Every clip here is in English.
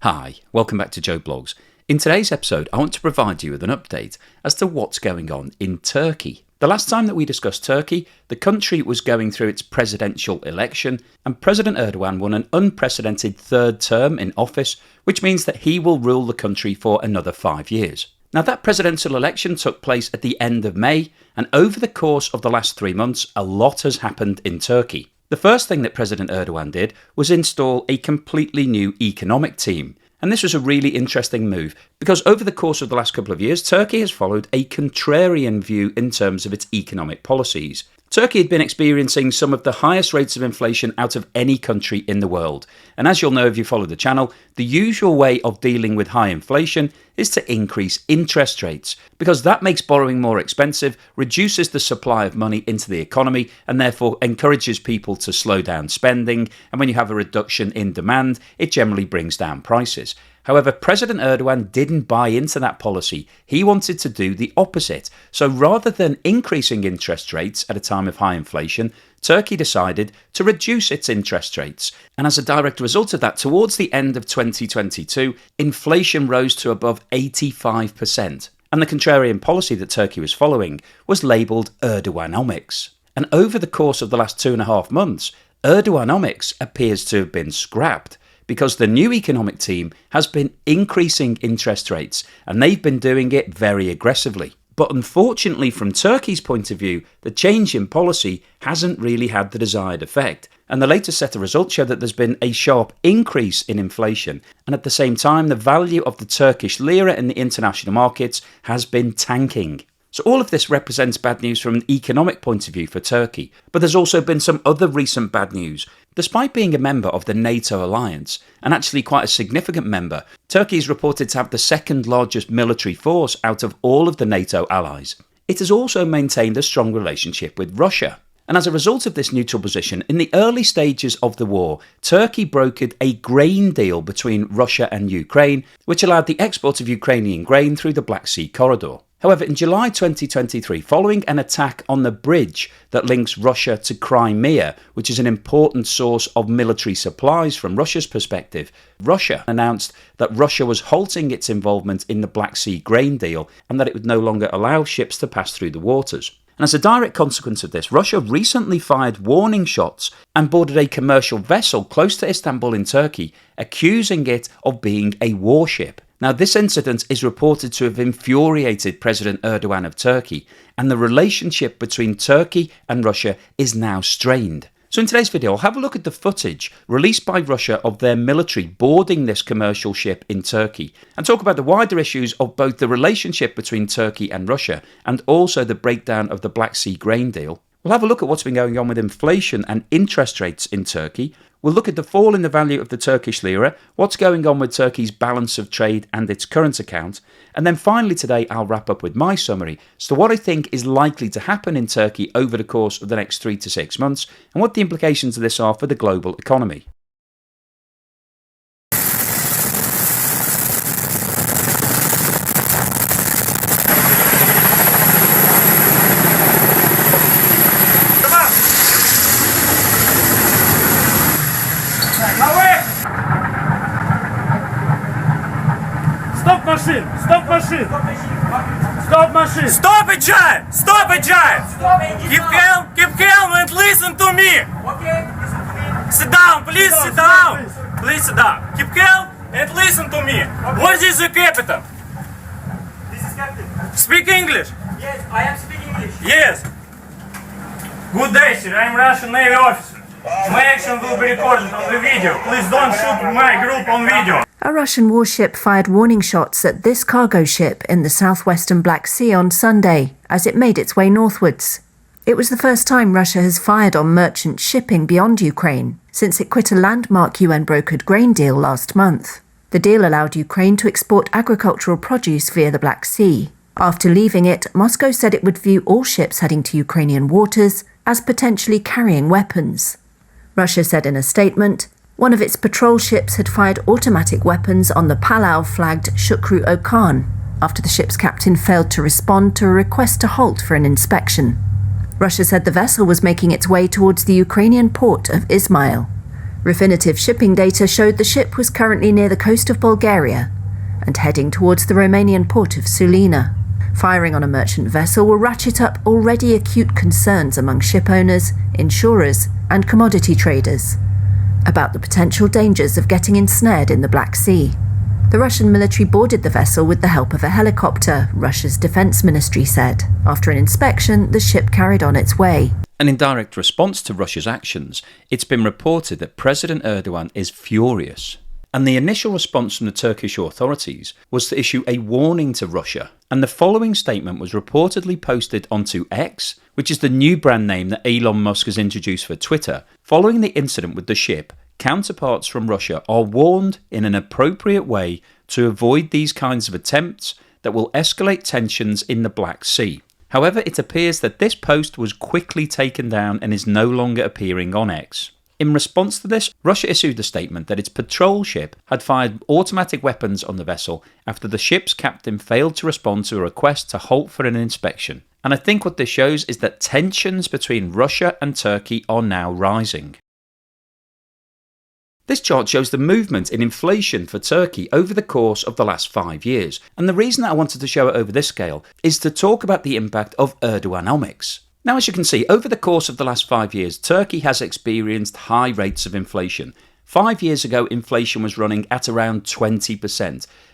Hi, welcome back to Joe Blogs. In today's episode, I want to provide you with an update as to what's going on in Turkey. The last time that we discussed Turkey, the country was going through its presidential election, and President Erdogan won an unprecedented third term in office, which means that he will rule the country for another 5 years. Now, that presidential election took place at the end of May, and over the course of the last 3 months, a lot has happened in Turkey. The first thing that President Erdogan did was install a completely new economic team. And this was a really interesting move because over the course of the last couple of years, Turkey has followed a contrarian view in terms of its economic policies. Turkey had been experiencing some of the highest rates of inflation out of any country in the world. And as you'll know if you follow the channel, the usual way of dealing with high inflation is to increase interest rates because that makes borrowing more expensive, reduces the supply of money into the economy, and therefore encourages people to slow down spending. And when you have a reduction in demand, it generally brings down prices. However, President Erdogan didn't buy into that policy. He wanted to do the opposite. So rather than increasing interest rates at a time of high inflation, Turkey decided to reduce its interest rates. And as a direct result of that, towards the end of 2022, inflation rose to above 85%. And the contrarian policy that Turkey was following was labelled Erdoganomics. And over the course of the last 2.5 months, Erdoganomics appears to have been scrapped, because the new economic team has been increasing interest rates and they've been doing it very aggressively. But unfortunately, from Turkey's point of view, the change in policy hasn't really had the desired effect. And the latest set of results show that there's been a sharp increase in inflation. And at the same time, the value of the Turkish Lira in the international markets has been tanking. So all of this represents bad news from an economic point of view for Turkey. But there's also been some other recent bad news. Despite being a member of the NATO alliance, and actually quite a significant member, Turkey is reported to have the second largest military force out of all of the NATO allies. It has also maintained a strong relationship with Russia. And as a result of this neutral position, in the early stages of the war, Turkey brokered a grain deal between Russia and Ukraine, which allowed the export of Ukrainian grain through the Black Sea corridor. However, in July 2023, following an attack on the bridge that links Russia to Crimea, which is an important source of military supplies from Russia's perspective, Russia announced that Russia was halting its involvement in the Black Sea grain deal and that it would no longer allow ships to pass through the waters. And as a direct consequence of this, Russia recently fired warning shots and boarded a commercial vessel close to Istanbul in Turkey, accusing it of being a warship. Now, this incident is reported to have infuriated President Erdogan of Turkey, and the relationship between Turkey and Russia is now strained. So in today's video, I'll have a look at the footage released by Russia of their military boarding this commercial ship in Turkey, and talk about the wider issues of both the relationship between Turkey and Russia, and also the breakdown of the Black Sea grain deal. We'll have a look at what's been going on with inflation and interest rates in Turkey. We'll look at the fall in the value of the Turkish lira, what's going on with Turkey's balance of trade and its current account, and then finally today I'll wrap up with my summary as to what I think is likely to happen in Turkey over the course of the next 3 to 6 months and what the implications of this are for the global economy. Stop machine! Stop machine! Stop machine! Stop it, Giant! Stop it, Giant! Keep calm and listen to me! Okay, listen to me. Sit down, please sit down! Please. Please sit down. Keep calm and listen to me. Okay. What is the capital? This is Captain. Speak English. Yes, I am speaking English. Yes. Good day, sir. I'm Russian Navy officer. My action will be recorded on the video. Please don't shoot my group on video. A Russian warship fired warning shots at this cargo ship in the southwestern Black Sea on Sunday as it made its way northwards. It was the first time Russia has fired on merchant shipping beyond Ukraine since it quit a landmark UN-brokered grain deal last month. The deal allowed Ukraine to export agricultural produce via the Black Sea. After leaving it, Moscow said it would view all ships heading to Ukrainian waters as potentially carrying weapons. Russia said in a statement, one of its patrol ships had fired automatic weapons on the Palau-flagged Shukru Okan after the ship's captain failed to respond to a request to halt for an inspection. Russia said the vessel was making its way towards the Ukrainian port of Izmail. Refinitiv shipping data showed the ship was currently near the coast of Bulgaria and heading towards the Romanian port of Sulina. Firing on a merchant vessel will ratchet up already acute concerns among ship owners, insurers, and commodity traders about the potential dangers of getting ensnared in the Black Sea. The Russian military boarded the vessel with the help of a helicopter, Russia's defense ministry said. After an inspection, the ship carried on its way. And in direct response to Russia's actions, it's been reported that President Erdogan is furious. And the initial response from the Turkish authorities was to issue a warning to Russia. And the following statement was reportedly posted onto X, which is the new brand name that Elon Musk has introduced for Twitter. Following the incident with the ship, counterparts from Russia are warned in an appropriate way to avoid these kinds of attempts that will escalate tensions in the Black Sea. However, it appears that this post was quickly taken down and is no longer appearing on X. In response to this, Russia issued a statement that its patrol ship had fired automatic weapons on the vessel after the ship's captain failed to respond to a request to halt for an inspection. And I think what this shows is that tensions between Russia and Turkey are now rising. This chart shows the movement in inflation for Turkey over the course of the last 5 years. And the reason that I wanted to show it over this scale is to talk about the impact of Erdoganomics. Now, as you can see, over the course of the last 5 years, Turkey has experienced high rates of inflation. 5 years ago, inflation was running at around 20%.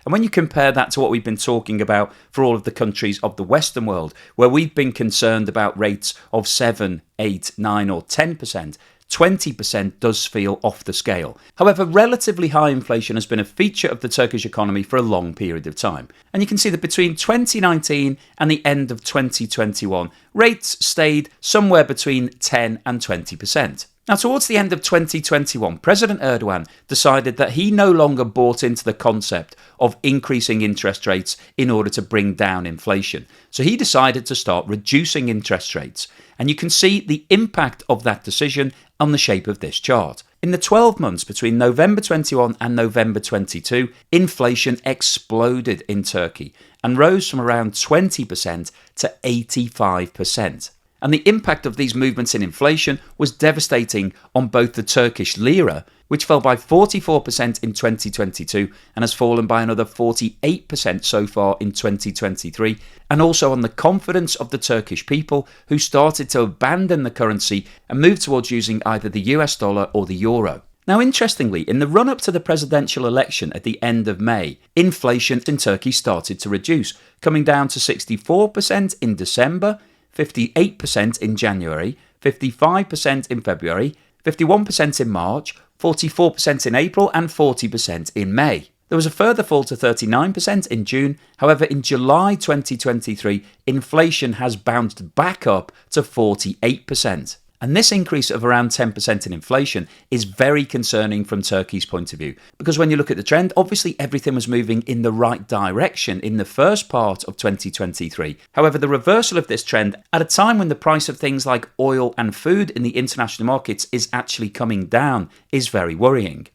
And when you compare that to what we've been talking about for all of the countries of the Western world, where we've been concerned about rates of 7, 8, 9 or 10%, 20% does feel off the scale. However, relatively high inflation has been a feature of the Turkish economy for a long period of time. And you can see that between 2019 and the end of 2021, rates stayed somewhere between 10 and 20%. Now, towards the end of 2021, President Erdogan decided that he no longer bought into the concept of increasing interest rates in order to bring down inflation. So he decided to start reducing interest rates. And you can see the impact of that decision on the shape of this chart. In the 12 months between November 21 and November 22, inflation exploded in Turkey and rose from around 20% to 85%. And the impact of these movements in inflation was devastating on both the Turkish Lira, which fell by 44% in 2022 and has fallen by another 48% so far in 2023, and also on the confidence of the Turkish people, who started to abandon the currency and move towards using either the US dollar or the euro. Now, interestingly, in the run-up to the presidential election at the end of May, inflation in Turkey started to reduce, coming down to 64% in December, 58% in January, 55% in February, 51% in March, 44% in April and 40% in May. There was a further fall to 39% in June. However, in July 2023, inflation has bounced back up to 48%. And this increase of around 10% in inflation is very concerning from Turkey's point of view, because when you look at the trend, obviously everything was moving in the right direction in the first part of 2023. However, the reversal of this trend at a time when the price of things like oil and food in the international markets is actually coming down is very worrying.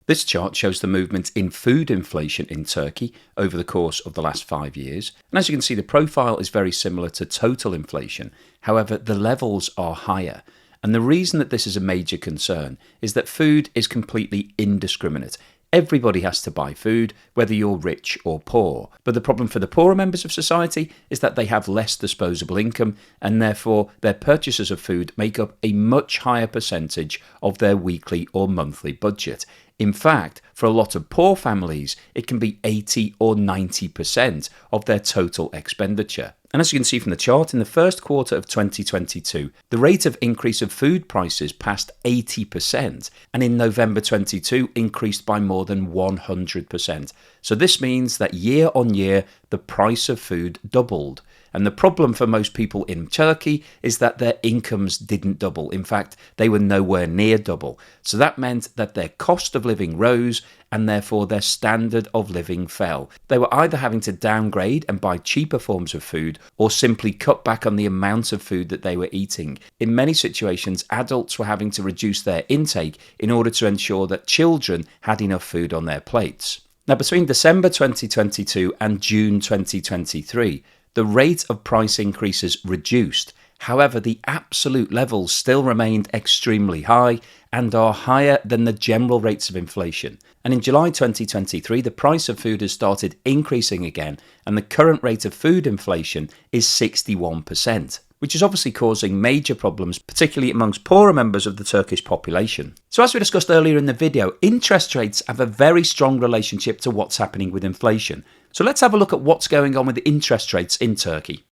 This chart shows the movement in food inflation in Turkey over the course of the last 5 years. And as you can see, the profile is very similar to total inflation. However, the levels are higher. And the reason that this is a major concern is that food is completely indiscriminate. Everybody has to buy food, whether you're rich or poor. But the problem for the poorer members of society is that they have less disposable income, and therefore their purchases of food make up a much higher percentage of their weekly or monthly budget. In fact, for a lot of poor families, it can be 80 or 90% of their total expenditure. And as you can see from the chart, in the first quarter of 2022, the rate of increase of food prices passed 80%, and in November 22 increased by more than 100%. So this means that year on year, the price of food doubled. And the problem for most people in Turkey is that their incomes didn't double. In fact, they were nowhere near double. So that meant that their cost of living rose, and therefore their standard of living fell. They were either having to downgrade and buy cheaper forms of food, or simply cut back on the amount of food that they were eating. In many situations, adults were having to reduce their intake in order to ensure that children had enough food on their plates. Now, between December 2022 and June 2023, the rate of price increases reduced. However, the absolute levels still remained extremely high and are higher than the general rates of inflation. And in July 2023, the price of food has started increasing again, and the current rate of food inflation is 61%, which is obviously causing major problems, particularly amongst poorer members of the Turkish population. So as we discussed earlier in the video, interest rates have a very strong relationship to what's happening with inflation. So let's have a look at what's going on with interest rates in Turkey.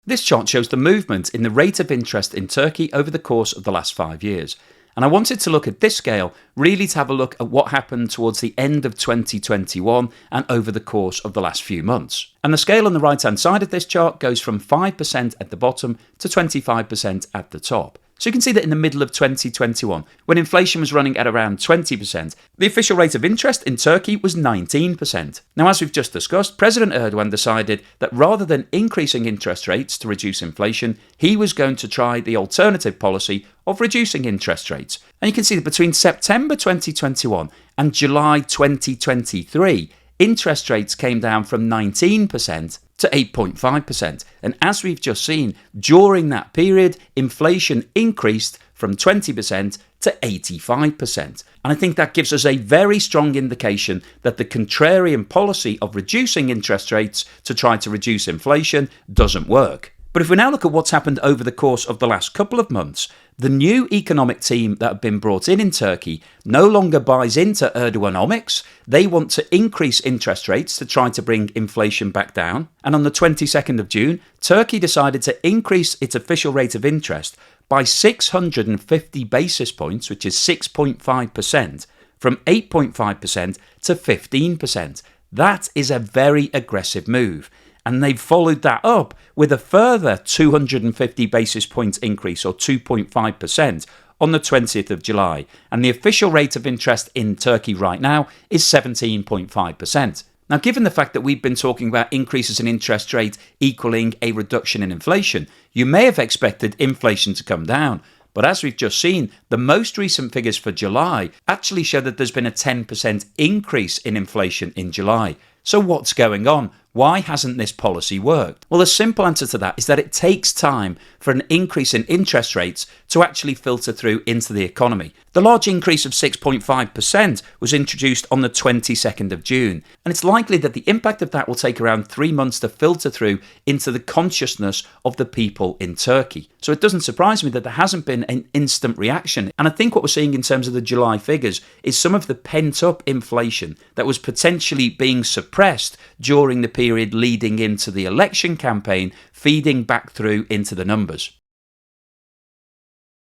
This chart shows the movement in the rate of interest in Turkey over the course of the last 5 years. And I wanted to look at this scale really to have a look at what happened towards the end of 2021 and over the course of the last few months. And the scale on the right hand side of this chart goes from 5% at the bottom to 25% at the top. So you can see that in the middle of 2021, when inflation was running at around 20%, the official rate of interest in Turkey was 19%. Now, as we've just discussed, President Erdogan decided that rather than increasing interest rates to reduce inflation, he was going to try the alternative policy of reducing interest rates. And you can see that between September 2021 and July 2023, interest rates came down from 19% to 8.5%. And as we've just seen, during that period, inflation increased from 20% to 85%. And I think that gives us a very strong indication that the contrarian policy of reducing interest rates to try to reduce inflation doesn't work. But if we now look at what's happened over the course of the last couple of months, the new economic team that have been brought in Turkey no longer buys into Erdoganomics. They want to increase interest rates to try to bring inflation back down. And on the 22nd of June, Turkey decided to increase its official rate of interest by 650 basis points, which is 6.5%, from 8.5% to 15%. That is a very aggressive move. And they've followed that up with a further 250 basis points increase, or 2.5%, on the 20th of July. And the official rate of interest in Turkey right now is 17.5%. Now, given the fact that we've been talking about increases in interest rate equaling a reduction in inflation, you may have expected inflation to come down. But as we've just seen, the most recent figures for July actually show that there's been a 10% increase in inflation in July. So what's going on? Why hasn't this policy worked? Well, the simple answer to that is that it takes time for an increase in interest rates to actually filter through into the economy. The large increase of 6.5% was introduced on the 22nd of June, and it's likely that the impact of that will take around 3 months to filter through into the consciousness of the people in Turkey. So it doesn't surprise me that there hasn't been an instant reaction. And I think what we're seeing in terms of the July figures is some of the pent-up inflation that was potentially being suppressed during the period leading into the election campaign feeding back through into the numbers.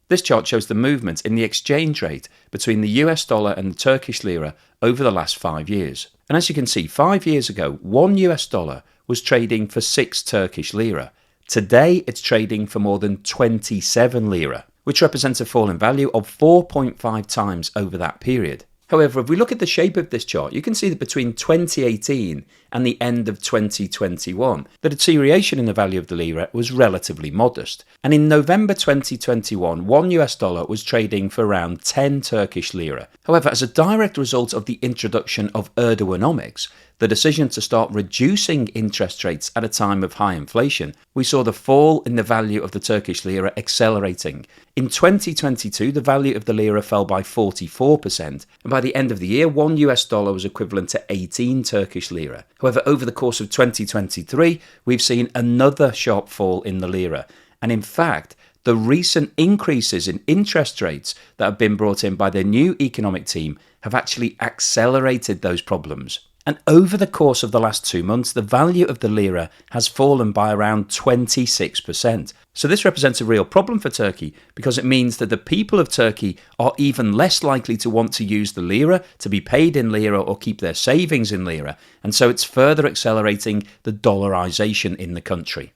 This chart shows the movement in the exchange rate between the US dollar and the Turkish lira over the last 5 years. And as you can see, 5 years ago, 1 US dollar was trading for 6 Turkish lira. Today, it's trading for more than 27 lira, which represents a fall in value of 4.5 times over that period. However, if we look at the shape of this chart, you can see that between 2018 and the end of 2021, the deterioration in the value of the lira was relatively modest. And in November 2021, 1 US dollar was trading for around 10 Turkish lira. However, as a direct result of the introduction of Erdoganomics, the decision to start reducing interest rates at a time of high inflation, we saw the fall in the value of the Turkish lira accelerating. In 2022, the value of the lira fell by 44%, and by the end of the year, 1 US dollar was equivalent to 18 Turkish lira. However, over the course of 2023, we've seen another sharp fall in the lira. And in fact, the recent increases in interest rates that have been brought in by the new economic team have actually accelerated those problems. And over the course of the last 2 months, the value of the lira has fallen by around 26%. So this represents a real problem for Turkey because it means that the people of Turkey are even less likely to want to use the lira, to be paid in lira or keep their savings in lira. And so it's further accelerating the dollarization in the country.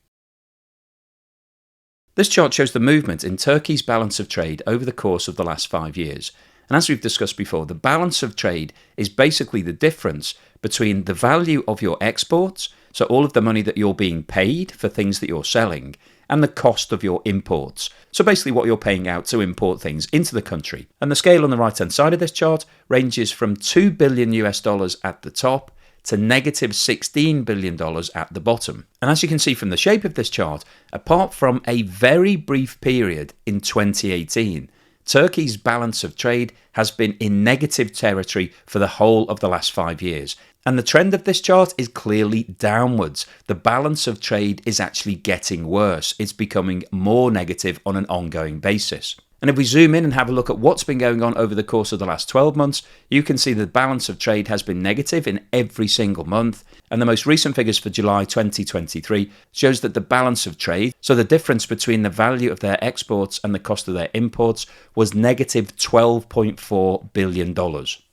This chart shows the movement in Turkey's balance of trade over the course of the last 5 years. And as we've discussed before, the balance of trade is basically the difference between the value of your exports, so all of the money that you're being paid for things that you're selling, and the cost of your imports. So basically what you're paying out to import things into the country. And the scale on the right-hand side of this chart ranges from 2 billion US dollars at the top to negative $16 billion at the bottom. And as you can see from the shape of this chart, apart from a very brief period in 2018, Turkey's balance of trade has been in negative territory for the whole of the last 5 years. And the trend of this chart is clearly downwards. The balance of trade is actually getting worse. It's becoming more negative on an ongoing basis. And if we zoom in and have a look at what's been going on over the course of the last 12 months, you can see the balance of trade has been negative in every single month. And the most recent figures for July 2023 shows that the balance of trade, so the difference between the value of their exports and the cost of their imports, was negative $12.4 billion.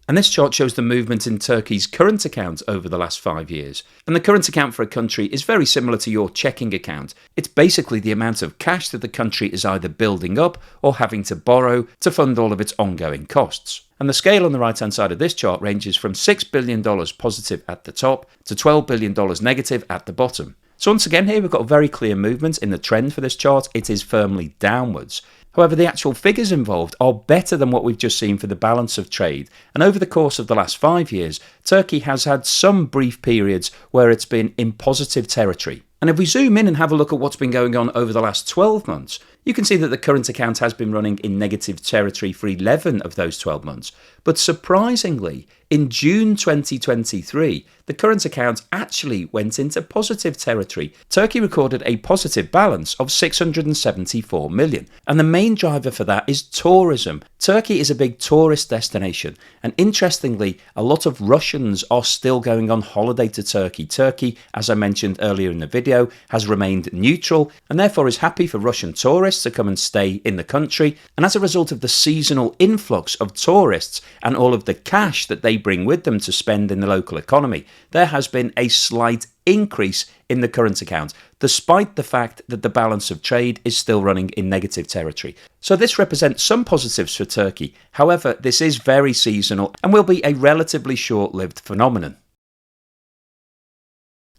And this chart shows the movement in Turkey's current account over the last 5 years. And the current account for a country is very similar to your checking account. It's basically the amount of cash that the country is either building up or having to borrow to fund all of its ongoing costs. And the scale on the right-hand side of this chart ranges from $6 billion positive at the top to $12 billion negative at the bottom. So once again here we've got a very clear movement in the trend for this chart. It is firmly downwards. However, the actual figures involved are better than what we've just seen for the balance of trade. And over the course of the last 5 years, Turkey has had some brief periods where it's been in positive territory. And if we zoom in and have a look at what's been going on over the last 12 months, you can see that the current account has been running in negative territory for 11 of those 12 months. But surprisingly, in June 2023, the current account actually went into positive territory. Turkey recorded a positive balance of 674 million. And the main driver for that is tourism. Turkey is a big tourist destination. And interestingly, a lot of Russians are still going on holiday to Turkey. Turkey, as I mentioned earlier in the video, has remained neutral and therefore is happy for Russian tourists to come and stay in the country. And as a result of the seasonal influx of tourists and all of the cash that they bring with them to spend in the local economy, there has been a slight increase in the current account, despite the fact that the balance of trade is still running in negative territory. So this represents some positives for Turkey. However, this is very seasonal and will be a relatively short-lived phenomenon.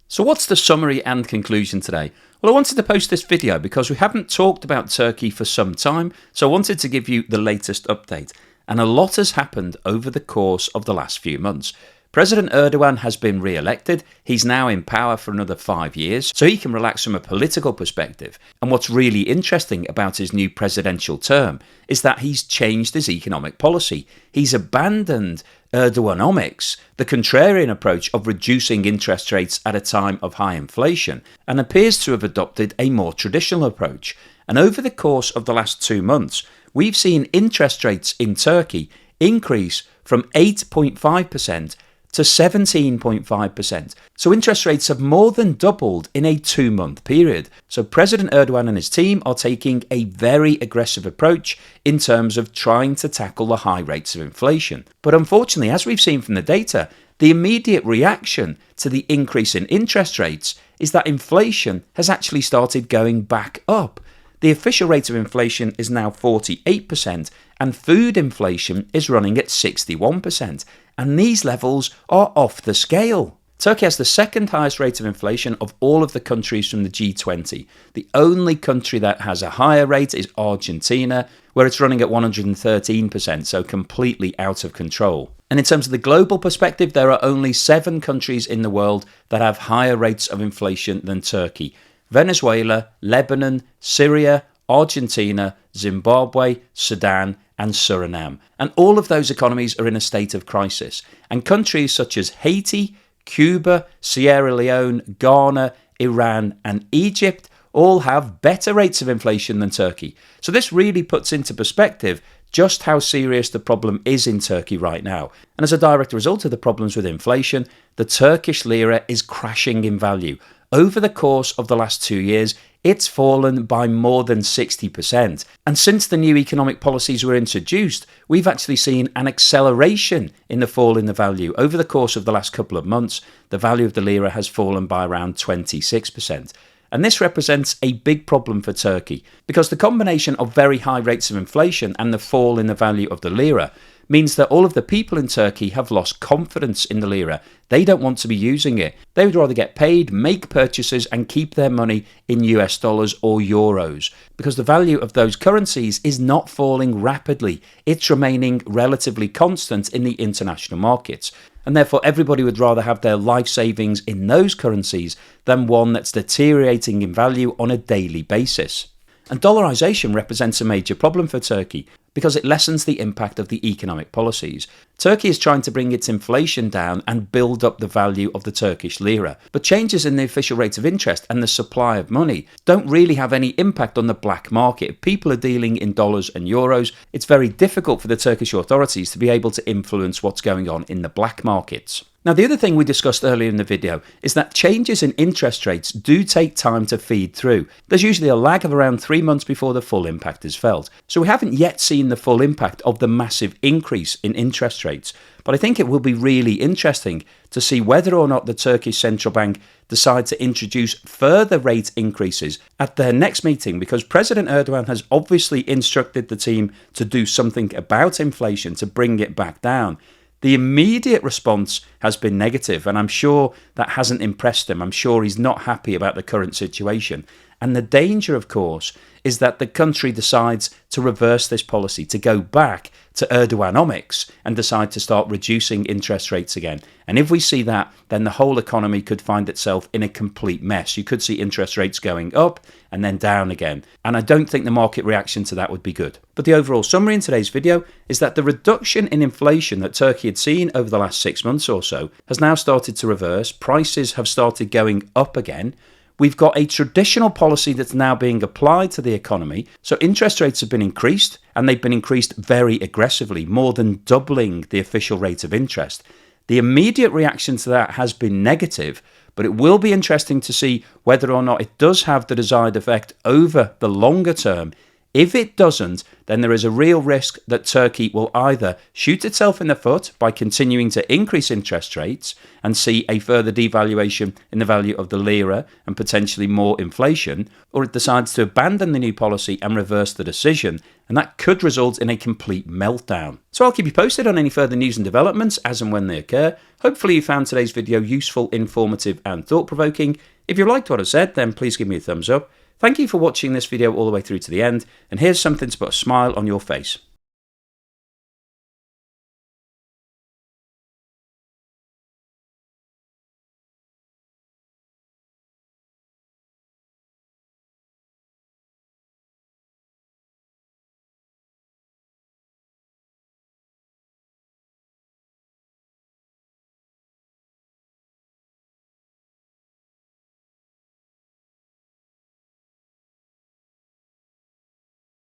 So what's the summary and conclusion today? Well, I wanted to post this video because we haven't talked about Turkey for some time, so I wanted to give you the latest update. And a lot has happened over the course of the last few months. President Erdogan has been re-elected. He's now in power for another 5 years, so he can relax from a political perspective. And what's really interesting about his new presidential term is that he's changed his economic policy. He's abandoned Erdoganomics, the contrarian approach of reducing interest rates at a time of high inflation, and appears to have adopted a more traditional approach. And over the course of the last 2 months, we've seen interest rates in Turkey increase from 8.5% to 17.5%. So interest rates have more than doubled in a 2-month period. So President Erdogan and his team are taking a very aggressive approach in terms of trying to tackle the high rates of inflation. But unfortunately, as we've seen from the data, the immediate reaction to the increase in interest rates is that inflation has actually started going back up. The official rate of inflation is now 48%, and food inflation is running at 61%. And these levels are off the scale. Turkey has the second highest rate of inflation of all of the countries from the G20. The only country that has a higher rate is Argentina, where it's running at 113%, so completely out of control. And in terms of the global perspective, there are only 7 countries in the world that have higher rates of inflation than Turkey: Venezuela, Lebanon, Syria, Argentina, Zimbabwe, Sudan, and Suriname. And all of those economies are in a state of crisis. And countries such as Haiti, Cuba, Sierra Leone, Ghana, Iran, and Egypt all have better rates of inflation than Turkey. So this really puts into perspective just how serious the problem is in Turkey right now. And as a direct result of the problems with inflation, the Turkish lira is crashing in value. Over the course of the last 2 years, it's fallen by more than 60%. And since the new economic policies were introduced, we've actually seen an acceleration in the fall in the value. Over the course of the last couple of months, the value of the lira has fallen by around 26%. And this represents a big problem for Turkey because the combination of very high rates of inflation and the fall in the value of the lira means that all of the people in Turkey have lost confidence in the lira. They don't want to be using it. They would rather get paid, make purchases and keep their money in US dollars or euros, because the value of those currencies is not falling rapidly. It's remaining relatively constant in the international markets. And therefore everybody would rather have their life savings in those currencies than one that's deteriorating in value on a daily basis. And dollarization represents a major problem for Turkey because it lessens the impact of the economic policies. Turkey is trying to bring its inflation down and build up the value of the Turkish lira. But changes in the official rate of interest and the supply of money don't really have any impact on the black market. If people are dealing in dollars and euros, it's very difficult for the Turkish authorities to be able to influence what's going on in the black markets. Now, the other thing we discussed earlier in the video is that changes in interest rates do take time to feed through. There's usually a lag of around 3 months before the full impact is felt. So we haven't yet seen the full impact of the massive increase in interest rates. But I think it will be really interesting to see whether or not the Turkish Central Bank decide to introduce further rate increases at their next meeting, because President Erdogan has obviously instructed the team to do something about inflation, to bring it back down. The immediate response has been negative, and I'm sure that hasn't impressed him. I'm sure he's not happy about the current situation. And the danger, of course, is that the country decides to reverse this policy, to go back to Erdoganomics and decide to start reducing interest rates again. And if we see that, then the whole economy could find itself in a complete mess. You could see interest rates going up and then down again. And I don't think the market reaction to that would be good. But the overall summary in today's video is that the reduction in inflation that Turkey had seen over the last 6 months or so has now started to reverse. Prices have started going up again. We've got a traditional policy that's now being applied to the economy. So interest rates have been increased, and they've been increased very aggressively, more than doubling the official rate of interest. The immediate reaction to that has been negative, but it will be interesting to see whether or not it does have the desired effect over the longer term. If it doesn't, then there is a real risk that Turkey will either shoot itself in the foot by continuing to increase interest rates and see a further devaluation in the value of the lira and potentially more inflation, or it decides to abandon the new policy and reverse the decision, and that could result in a complete meltdown. So I'll keep you posted on any further news and developments as and when they occur. Hopefully you found today's video useful, informative and thought-provoking. If you liked what I said, then please give me a thumbs up. Thank you for watching this video all the way through to the end, and here's something to put a smile on your face.